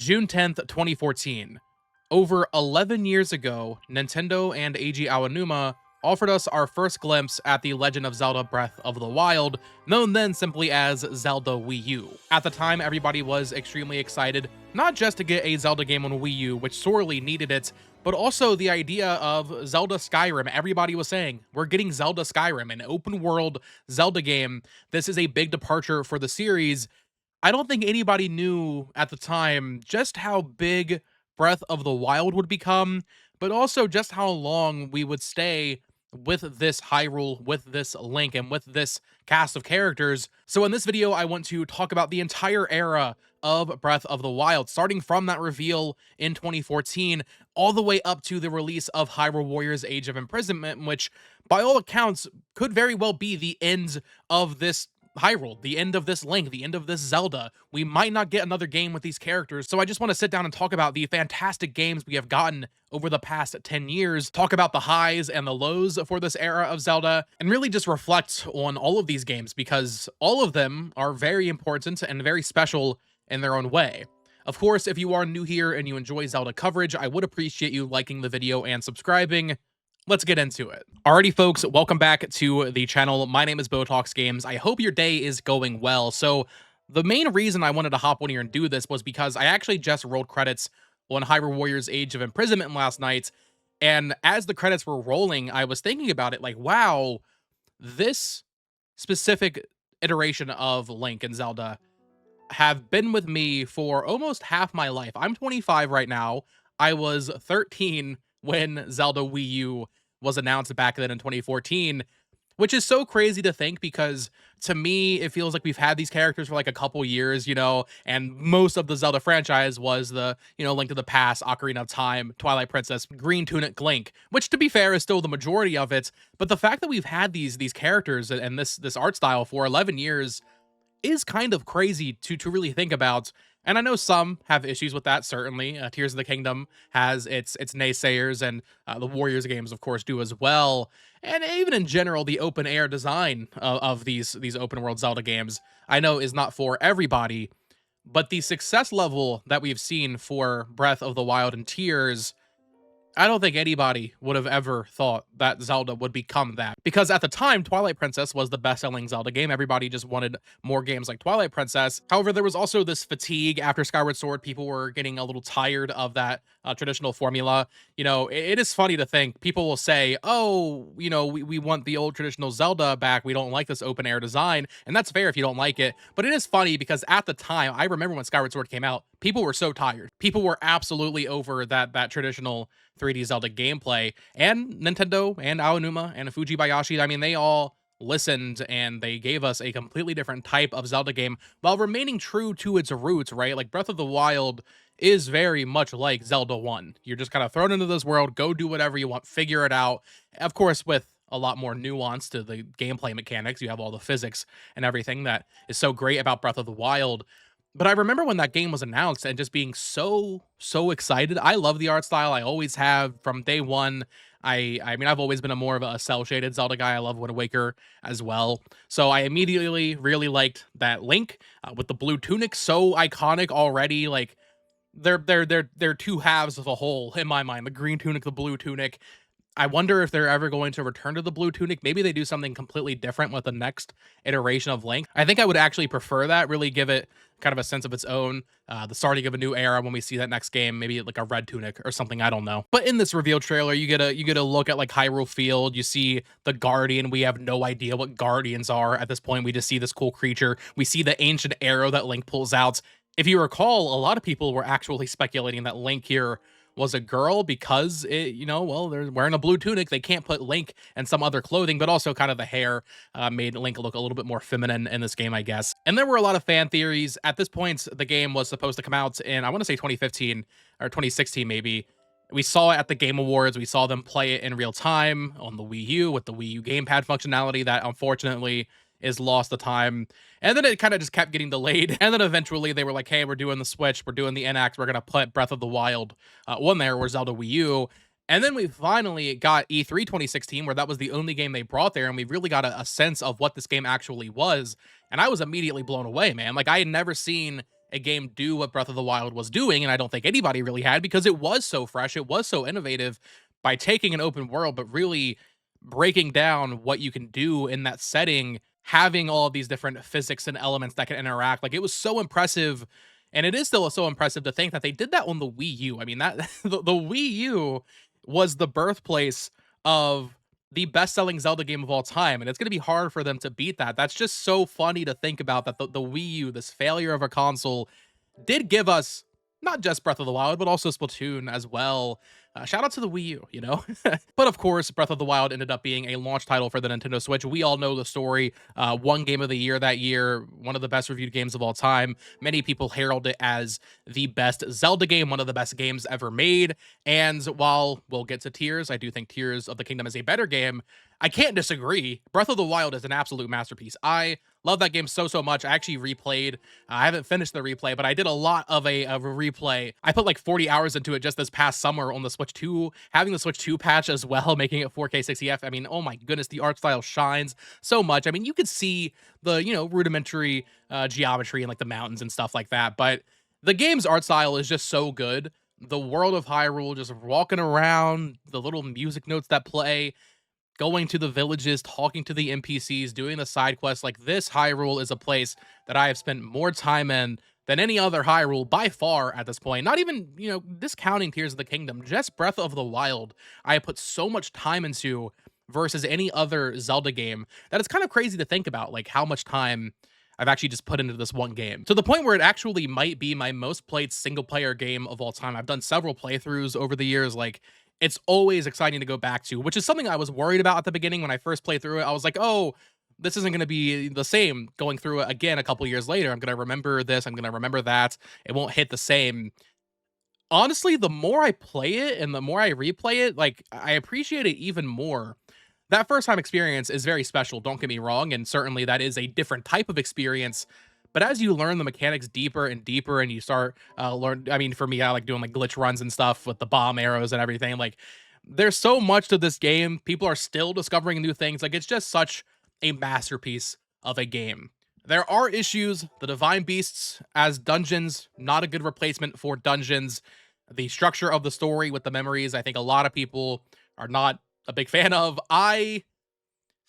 June 10th, 2014. Over 11 years ago, Nintendo and Eiji Aonuma offered us our first glimpse at The Legend of Zelda Breath of the Wild, known then simply as Zelda Wii U. At the time, everybody was extremely excited, not just to get a Zelda game on Wii U, which sorely needed it, but also the idea of Zelda Skyrim. Everybody was saying, we're getting Zelda Skyrim, an open world Zelda game. This is a big departure for the series. I don't think anybody knew at the time just how big Breath of the Wild would become, but also just how long we would stay with this Hyrule, with this Link, and with this cast of characters. So in this video, I want to talk about the entire era of Breath of the Wild, starting from that reveal in 2014, all the way up to the release of Hyrule Warriors Age of Imprisonment, which, by all accounts, could very well be the end of this Hyrule, the end of this Link, the end of this Zelda. We might not get another game with these characters, so I just want to sit down and talk about the fantastic games we have gotten over the past 10 years, talk about the highs and the lows for this era of Zelda, and really just reflect on all of these games, because all of them are very important and very special in their own way. Of course, if you are new here and you enjoy Zelda coverage, I would appreciate you liking the video and subscribing. Let's get into it. Alrighty, folks, welcome back to the channel. My name is Botox Games. I hope your day is going well. So the main reason I wanted to hop on here and do this was because I actually just rolled credits on Hyrule Warriors Age of Imprisonment last night. And as the credits were rolling, I was thinking about it like, wow, this specific iteration of Link and Zelda have been with me for almost half my life. I'm 25 right now. I was 13 when Zelda Wii U was announced back then in 2014, which is so crazy to think because to me, it feels like we've had these characters for like a couple years, and most of the Zelda franchise was the, Link to the Past, Ocarina of Time, Twilight Princess, Green Tunic Link, which to be fair is still the majority of it. But the fact that we've had these characters and this art style for 11 years is kind of crazy to really think about. And I know some have issues with that, certainly. Tears of the Kingdom has its naysayers, and the Warriors games, of course, do as well. And even in general, the open-air design of these open-world Zelda games, I know is not for everybody, but the success level that we've seen for Breath of the Wild and Tears, I don't think anybody would have ever thought that Zelda would become that. Because at the time, Twilight Princess was the best-selling Zelda game. Everybody just wanted more games like Twilight Princess. However, there was also this fatigue after Skyward Sword. People were getting a little tired of that traditional formula. It is funny to think. People will say, oh, we want the old traditional Zelda back. We don't like this open-air design. And that's fair if you don't like it. But it is funny because at the time, I remember when Skyward Sword came out, people were so tired. People were absolutely over that traditional 3D Zelda gameplay, and Nintendo and Aonuma and Fujibayashi, I mean, they all listened and they gave us a completely different type of Zelda game while remaining true to its roots, right? Like Breath of the Wild is very much like Zelda 1. You're just kind of thrown into this world, go do whatever you want, figure it out. Of course, with a lot more nuance to the gameplay mechanics. You have all the physics and everything that is so great about Breath of the Wild. But I remember when that game was announced and just being so excited. I love the art style. I always have from day one. I mean, I've always been more of a cel-shaded Zelda guy. I love Wind Waker as well. So I immediately really liked that Link with the blue tunic. So iconic already. Like they're two halves of a whole in my mind. The green tunic, the blue tunic. I wonder if they're ever going to return to the blue tunic. Maybe they do something completely different with the next iteration of Link. I think I would actually prefer that, really give it kind of a sense of its own, the starting of a new era when we see that next game, maybe like a red tunic or something, I don't know. But in this reveal trailer, you get a look at like Hyrule Field, you see the Guardian. We have no idea what Guardians are at this point. We just see this cool creature. We see the ancient arrow that Link pulls out. If you recall, a lot of people were actually speculating that Link here was a girl because well, they're wearing a blue tunic. They can't put Link in some other clothing, but also kind of the hair made Link look a little bit more feminine in this game, I guess. And there were a lot of fan theories. At this point, the game was supposed to come out in, I want to say 2015 or 2016, maybe. We saw it at the Game Awards. We saw them play it in real time on the Wii U with the Wii U gamepad functionality that unfortunately is lost to time. And then it kind of just kept getting delayed. And then eventually they were like, hey, we're doing the Switch. We're doing the NX. We're going to put Breath of the Wild one there or Zelda Wii U. And then we finally got E3 2016, where that was the only game they brought there. And we really got a sense of what this game actually was. And I was immediately blown away, man. Like I had never seen a game do what Breath of the Wild was doing, and I don't think anybody really had because it was so fresh, it was so innovative by taking an open world, but really breaking down what you can do in that setting, having all of these different physics and elements that can interact. Like, it was so impressive, and it is still so impressive to think that they did that on the Wii U. I mean, that the Wii U was the birthplace of the best-selling Zelda game of all time, and it's gonna be hard for them to beat that. That's just so funny to think about that the Wii U, this failure of a console, did give us not just Breath of the Wild, but also Splatoon as well. Shout out to the Wii U, you know? But of course, Breath of the Wild ended up being a launch title for the Nintendo Switch. We all know the story. One game of the year that year, one of the best reviewed games of all time. Many people herald it as the best Zelda game, one of the best games ever made. And while we'll get to Tears, I do think Tears of the Kingdom is a better game. I can't disagree. Breath of the Wild is an absolute masterpiece. I love that game so much. I actually replayed. I haven't finished the replay, but I did a lot of a replay. I put like 40 hours into it just this past summer on the Switch 2, having the Switch 2 patch as well, making it 4K 60F. I mean, oh my goodness, the art style shines so much. I mean, you could see the, you know, rudimentary geometry and like the mountains and stuff like that, but the game's art style is just so good. The world of Hyrule, just walking around, the little music notes that play, going to the villages, talking to the NPCs, doing the side quests. Like, this Hyrule is a place that I have spent more time in than any other Hyrule by far at this point. Not even, you know, discounting Tears of the Kingdom, just Breath of the Wild. I have put so much time into versus any other Zelda game that it's kind of crazy to think about, like how much time I've actually just put into this one game, to the point where it actually might be my most played single player game of all time. I've done several playthroughs over the years. Like, it's always exciting to go back to, which is something I was worried about at the beginning when I first played through it. I was like, oh, this isn't going to be the same going through it again a couple years later. I'm going to remember this, I'm going to remember that. It won't hit the same. Honestly, the more I play it and the more I replay it, like, I appreciate it even more. That first time experience is very special, don't get me wrong, and certainly that is a different type of experience. But as you learn the mechanics deeper and deeper, and you start I mean, for me, I like doing like glitch runs and stuff with the bomb arrows and everything. Like, there's so much to this game. People are still discovering new things. Like, it's just such a masterpiece of a game. There are issues. The Divine Beasts as dungeons, not a good replacement for dungeons. The structure of the story with the memories, I think a lot of people are not a big fan of. I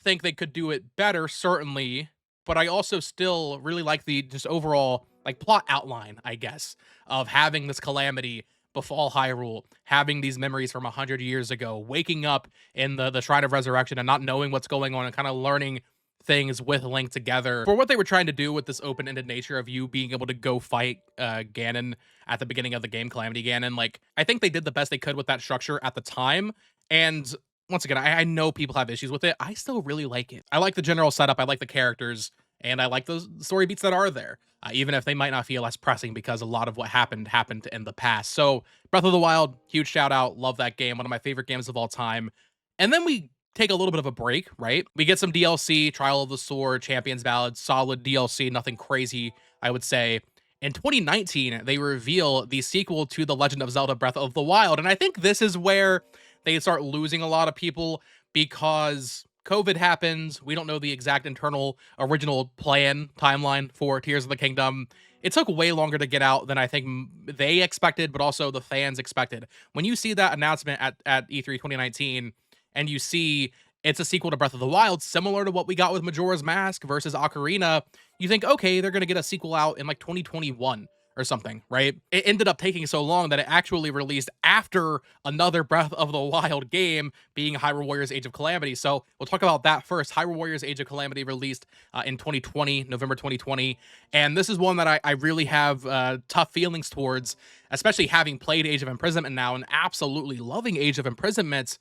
think they could do it better, certainly, but I also still really like the just overall like plot outline, I guess, of having this calamity befall Hyrule, having these memories from 100 years ago, waking up in the Shrine of Resurrection and not knowing what's going on and kind of learning things with Link together. For what they were trying to do with this open-ended nature of you being able to go fight Ganon at the beginning of the game, Calamity Ganon, like, I think they did the best they could with that structure at the time. And once again, I know people have issues with it. I still really like it. I like the general setup. I like the characters, and I like those story beats that are there, even if they might not feel as pressing because a lot of what happened in the past. So, Breath of the Wild, huge shout out. Love that game. One of my favorite games of all time. And then we take a little bit of a break, right? We get some DLC, Trial of the Sword, Champions Ballad, solid DLC, nothing crazy, I would say. In 2019, they reveal the sequel to The Legend of Zelda Breath of the Wild. And I think this is where they start losing a lot of people because COVID happens. We don't know the exact internal original plan timeline for Tears of the Kingdom. It took way longer to get out than I think they expected, but also the fans expected. When you see that announcement at E3 2019 and you see it's a sequel to Breath of the Wild, similar to what we got with Majora's Mask versus Ocarina, you think, okay, they're going to get a sequel out in like 2021 or something, right? It ended up taking so long that it actually released after another Breath of the Wild game, being Hyrule Warriors Age of Calamity. So we'll talk about that first. Hyrule Warriors Age of Calamity released in 2020, November 2020. And this is one that I really have tough feelings towards, especially having played Age of Imprisonment now and absolutely loving Age of Imprisonment.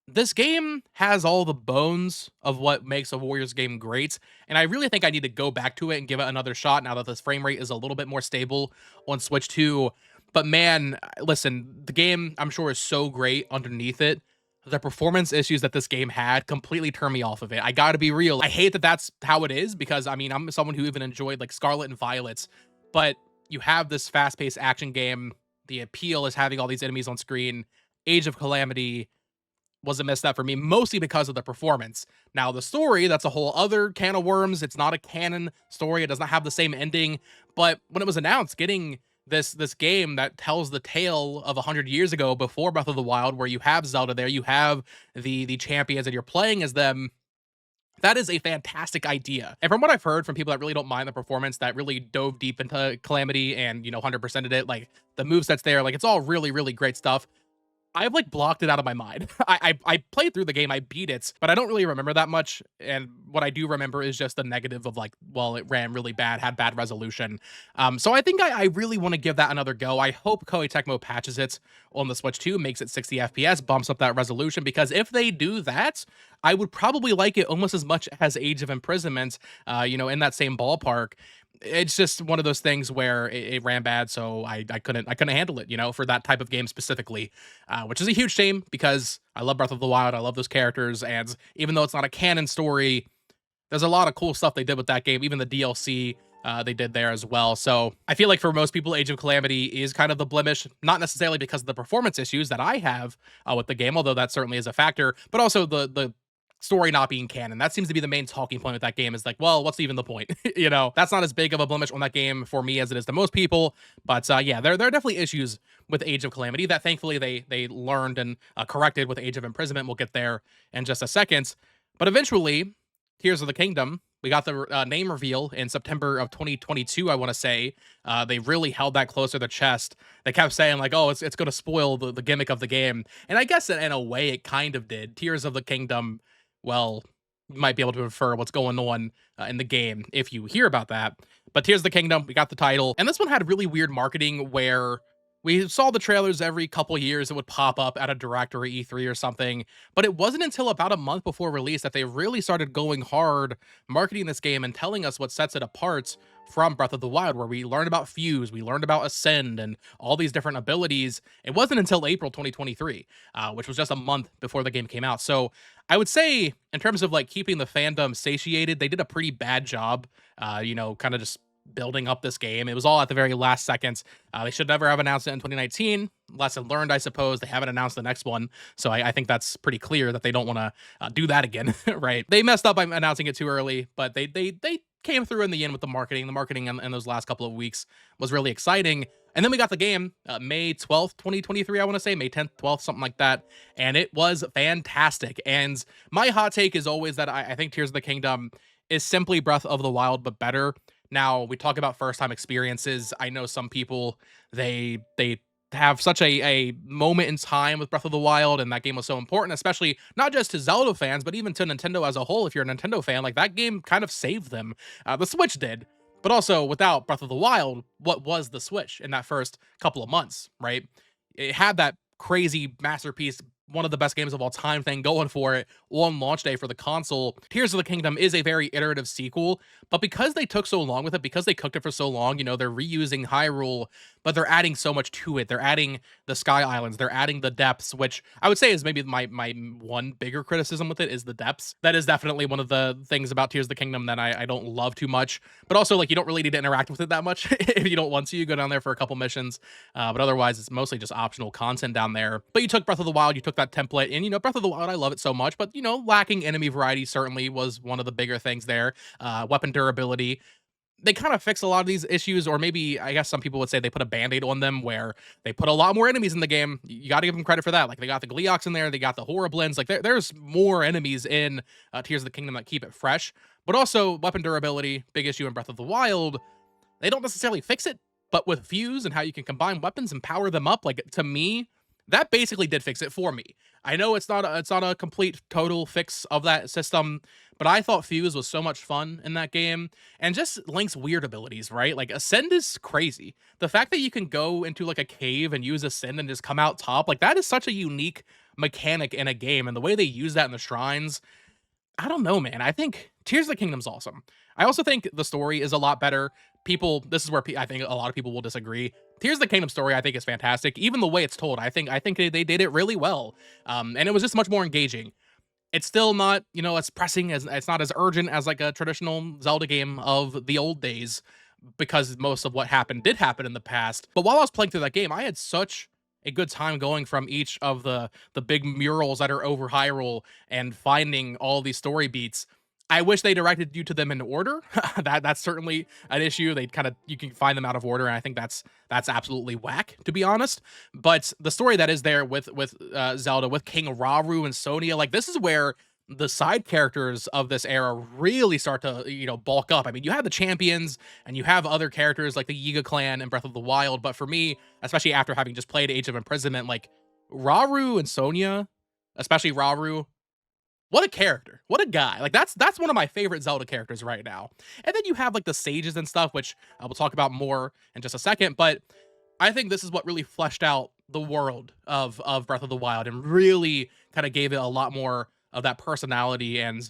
This game has all the bones of what makes a Warriors game great, and I really think I need to go back to it and give it another shot now that this frame rate is a little bit more stable on Switch 2. But man, listen, the game, I'm sure, is so great underneath it. The performance issues that this game had completely turned me off of it. I gotta be real. I hate that that's how it is because, I mean, I'm someone who even enjoyed like Scarlet and Violet, but you have this fast-paced action game. The appeal is having all these enemies on screen. Age of Calamity, was a misstep for me, mostly because of the performance. Now, the story, that's a whole other can of worms. It's not a canon story. It does not have the same ending. But when it was announced, getting this game that tells the tale of 100 years ago before Breath of the Wild, where you have Zelda there, you have the champions, and you're playing as them, that is a fantastic idea. And from what I've heard from people that really don't mind the performance, that really dove deep into Calamity and, 100%ed it, like, the movesets there, like, it's all really, really great stuff. I've, like, blocked it out of my mind. I played through the game, I beat it, but I don't really remember that much, and what I do remember is just the negative of, like, well, it ran really bad, had bad resolution. So I think I really wanna give that another go. I hope Koei Tecmo patches it on the Switch too, makes it 60 FPS, bumps up that resolution, because if they do that, I would probably like it almost as much as Age of Imprisonment, in that same ballpark. It's just one of those things where it ran bad, so I couldn't handle it, for that type of game specifically, which is a huge shame because I love Breath of the Wild, I love those characters, and even though it's not a canon story, there's a lot of cool stuff they did with that game, even the DLC they did there as well. So I feel like for most people, Age of Calamity is kind of the blemish, not necessarily because of the performance issues that I have with the game, although that certainly is a factor, but also the story not being canon. That seems to be the main talking point with that game, is like, well, what's even the point? That's not as big of a blemish on that game for me as it is to most people. But yeah, there are definitely issues with Age of Calamity that thankfully they learned and corrected with Age of Imprisonment. We'll get there in just a second. But eventually, Tears of the Kingdom, we got the name reveal in September of 2022, I want to say. They really held that close to the chest. They kept saying, like, oh, it's going to spoil the gimmick of the game. And I guess in a way it kind of did. Tears of the Kingdom, well, you might be able to infer what's going on in the game if you hear about that. But Tears of the Kingdom, we got the title. And this one had really weird marketing where we saw the trailers every couple years. It would pop up at a Direct or E3 or something. But it wasn't until about a month before release that they really started going hard marketing this game and telling us what sets it apart from Breath of the Wild, where we learned about Fuse, we learned about Ascend, and all these different abilities. It wasn't until April 2023, which was just a month before the game came out. So I would say, in terms of like keeping the fandom satiated, they did a pretty bad job, kind of just building up this game. It was all at the very last seconds. They should never have announced it in 2019. Lesson learned, I suppose. They haven't announced the next one, so I think that's pretty clear that they don't want to do that again, right? They messed up by announcing it too early, but they came through in the end with the marketing. The marketing in those last couple of weeks was really exciting. And then we got the game May 12th, 2023, I want to say, May 10th, 12th, something like that. And it was fantastic. And my hot take is always that I think Tears of the Kingdom is simply Breath of the Wild, but better. Now, we talk about first-time experiences. I know some people, they have such a moment in time with Breath of the Wild, and that game was so important, especially not just to Zelda fans, but even to Nintendo as a whole. If you're a Nintendo fan, like, that game kind of saved them. The Switch did, but also without Breath of the Wild, what was the Switch in that first couple of months, right? It had that crazy masterpiece, one of the best games of all time thing going for it on launch day for the console. Tears of the Kingdom is a very iterative sequel, but because they took so long with it, because they cooked it for so long, they're reusing Hyrule, but they're adding so much to it. They're adding the Sky Islands, they're adding the depths, which I would say is maybe my one bigger criticism with it is the depths. That is definitely one of the things about Tears of the Kingdom that I don't love too much, but also, like, you don't really need to interact with it that much. If you don't want to, you go down there for a couple missions, but otherwise it's mostly just optional content down there. But you took Breath of the Wild, you took that template, and Breath of the Wild, I love it so much, but lacking enemy variety certainly was one of the bigger things there. Weapon durability, they kind of fix a lot of these issues, or maybe I guess some people would say they put a band-aid on them, where they put a lot more enemies in the game. You got to give them credit for that. Like, they got the Gleeoks in there, they got the Horriblins, like there's more enemies in Tears of the Kingdom that keep it fresh. But also weapon durability, big issue in Breath of the Wild. They don't necessarily fix it, but with Fuse and how you can combine weapons and power them up, like, to me, that basically did fix it for me. I know it's not a complete total fix of that system, but I thought Fuse was so much fun in that game, and just Link's weird abilities, right? Like, Ascend is crazy. The fact that you can go into like a cave and use Ascend and just come out top, like, that is such a unique mechanic in a game, and the way they use that in the shrines, I don't know, man. I think Tears of the Kingdom's awesome. I also think the story is a lot better. This is where I think a lot of people will disagree. Tears of the Kingdom story, I think, is fantastic. Even the way it's told, I think they did it really well. And it was just much more engaging. It's still not, as pressing, as it's not as urgent as like a traditional Zelda game of the old days, because most of what happened did happen in the past. But while I was playing through that game, I had such a good time going from each of the big murals that are over Hyrule and finding all these story beats. I wish they directed you to them in order. That's certainly an issue. They kind of you can find them out of order, and I think that's absolutely whack, to be honest. But the story that is there with Zelda, with King Rauru and Sonia, like this is where the side characters of this era really start to bulk up. I mean, you have the champions and you have other characters like the Yiga clan and Breath of the Wild, but for me, especially after having just played Age of Imprisonment, like Rauru and Sonia, especially Rauru, what a character. What a guy. Like that's one of my favorite Zelda characters right now. And then you have like the sages and stuff, which I will talk about more in just a second, but I think this is what really fleshed out the world of Breath of the Wild and really kind of gave it a lot more of that personality and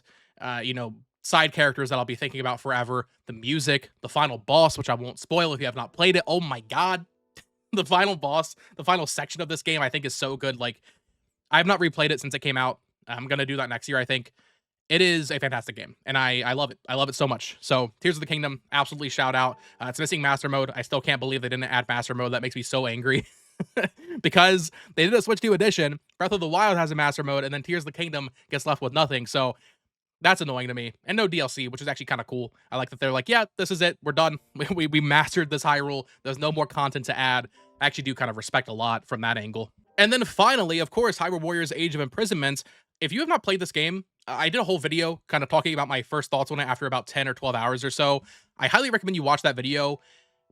side characters that I'll be thinking about forever. The music, the final boss, which I won't spoil if you have not played it. Oh my god. The final boss, the final section of this game I think is so good. Like I have not replayed it since it came out. I'm going to do that next year, I think. It is a fantastic game, and I love it. I love it so much. So, Tears of the Kingdom, absolutely shout out. It's missing Master Mode. I still can't believe they didn't add Master Mode. That makes me so angry. Because they did a Switch 2 edition. Breath of the Wild has a Master Mode, and then Tears of the Kingdom gets left with nothing. So, that's annoying to me. And no DLC, which is actually kind of cool. I like that they're like, yeah, this is it. We're done. We mastered this Hyrule. There's no more content to add. I actually do kind of respect a lot from that angle. And then finally, of course, Hyrule Warriors Age of Imprisonment. If you have not played this game, I did a whole video kind of talking about my first thoughts on it after about 10 or 12 hours or so. I highly recommend you watch that video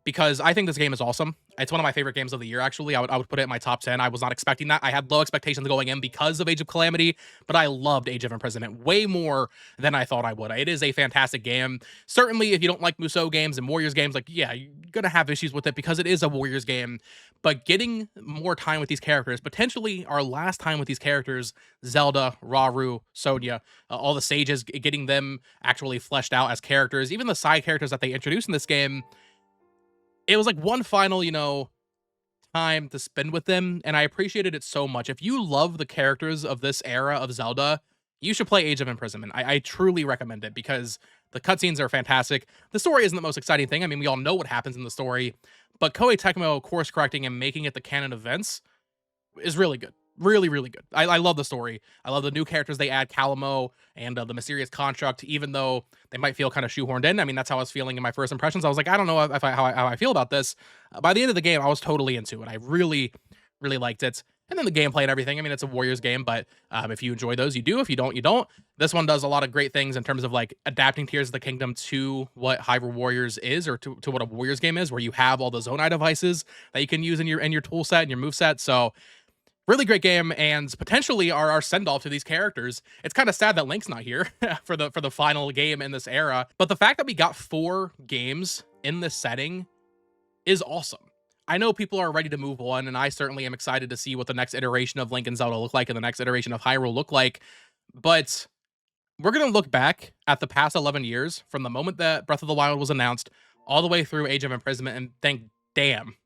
because I think this game is awesome. It's one of my favorite games of the year, actually. I would put it in my top 10. I was not expecting that. I had low expectations going in because of Age of Calamity, but I loved Age of Imprisonment way more than I thought I would. It is a fantastic game. Certainly, if you don't like Musou games and Warriors games, like, yeah, you're going to have issues with it because it is a Warriors game. But getting more time with these characters, potentially our last time with these characters, Zelda, Rauru, Sonia, all the sages, getting them actually fleshed out as characters, even the side characters that they introduced in this game, it was like one final, time to spend with them, and I appreciated it so much. If you love the characters of this era of Zelda, you should play Age of Imprisonment. I truly recommend it because the cutscenes are fantastic. The story isn't the most exciting thing. I mean, we all know what happens in the story, but Koei Tecmo course correcting and making it the canon events is really good. Really, really good. I love the story. I love the new characters they add, Calamo and the mysterious construct, even though they might feel kind of shoehorned in. I mean, that's how I was feeling in my first impressions. I was like, I don't know how I feel about this. By the end of the game, I was totally into it. I really, really liked it. And then the gameplay and everything. I mean, it's a Warriors game, but if you enjoy those, you do. If you don't, you don't. This one does a lot of great things in terms of like adapting Tears of the Kingdom to what Hyrule Warriors is, or to what a Warriors game is, where you have all the Zonai devices that you can use in your tool set and your move set. So really great game, and potentially our send-off to these characters. It's kind of sad that Link's not here for the final game in this era, but the fact that we got 4 games in this setting is awesome. I know people are ready to move on, and I certainly am excited to see what the next iteration of Link and Zelda look like and the next iteration of Hyrule look like, but we're going to look back at the past 11 years from the moment that Breath of the Wild was announced all the way through Age of Imprisonment and think, damn,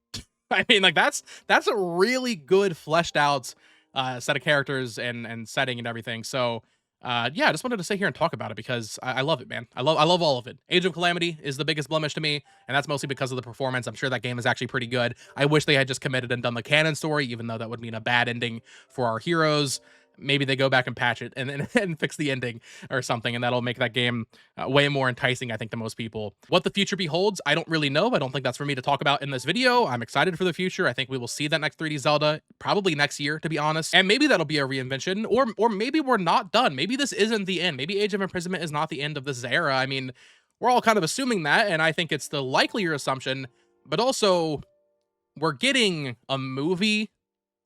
I mean, like that's a really good fleshed out set of characters and setting and everything. So yeah, I just wanted to sit here and talk about it because I love it, man. I love all of it. Age of Calamity is the biggest blemish to me, and that's mostly because of the performance. I'm sure that game is actually pretty good. I wish they had just committed and done the canon story, even though that would mean a bad ending for our heroes. Maybe they go back and patch it and fix the ending or something, and that'll make that game way more enticing, I think, to most people. What the future beholds, I don't really know. I don't think that's for me to talk about in this video. I'm excited for the future. I think we will see that next 3D Zelda probably next year, to be honest. And maybe that'll be a reinvention, or maybe we're not done. Maybe this isn't the end. Maybe Age of Imprisonment is not the end of this era. I mean, we're all kind of assuming that, and I think it's the likelier assumption, but also we're getting a movie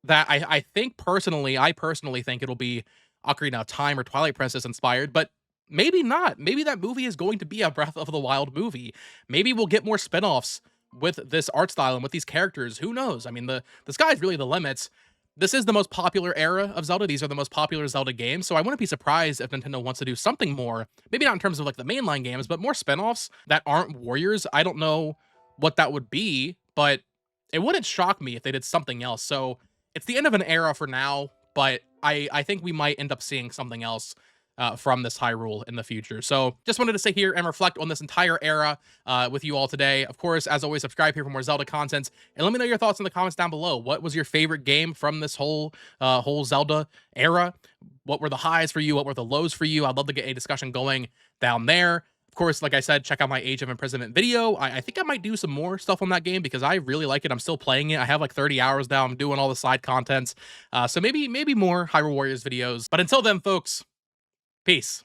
that I personally think it'll be Ocarina of Time or Twilight Princess inspired, but maybe not. Maybe that movie is going to be a Breath of the Wild movie. Maybe we'll get more spin-offs with this art style and with these characters. Who knows? I mean, the sky's really the limit. This is the most popular era of Zelda. These are the most popular Zelda games, so I wouldn't be surprised if Nintendo wants to do something more, maybe not in terms of like the mainline games, but more spin-offs that aren't Warriors. I don't know what that would be, but it wouldn't shock me if they did something else. So it's the end of an era for now, but I think we might end up seeing something else from this Hyrule in the future. So just wanted to sit here and reflect on this entire era with you all today. Of course, as always, subscribe here for more Zelda content, and let me know your thoughts in the comments down below. What was your favorite game from this whole Zelda era? What were the highs for you? What were the lows for you? I'd love to get a discussion going down there. Of course, like I said, check out my Age of Imprisonment video. I think I might do some more stuff on that game because I really like it. I'm still playing it. I have like 30 hours now. I'm doing all the side contents. So maybe more Hyrule Warriors videos. But until then, folks, peace.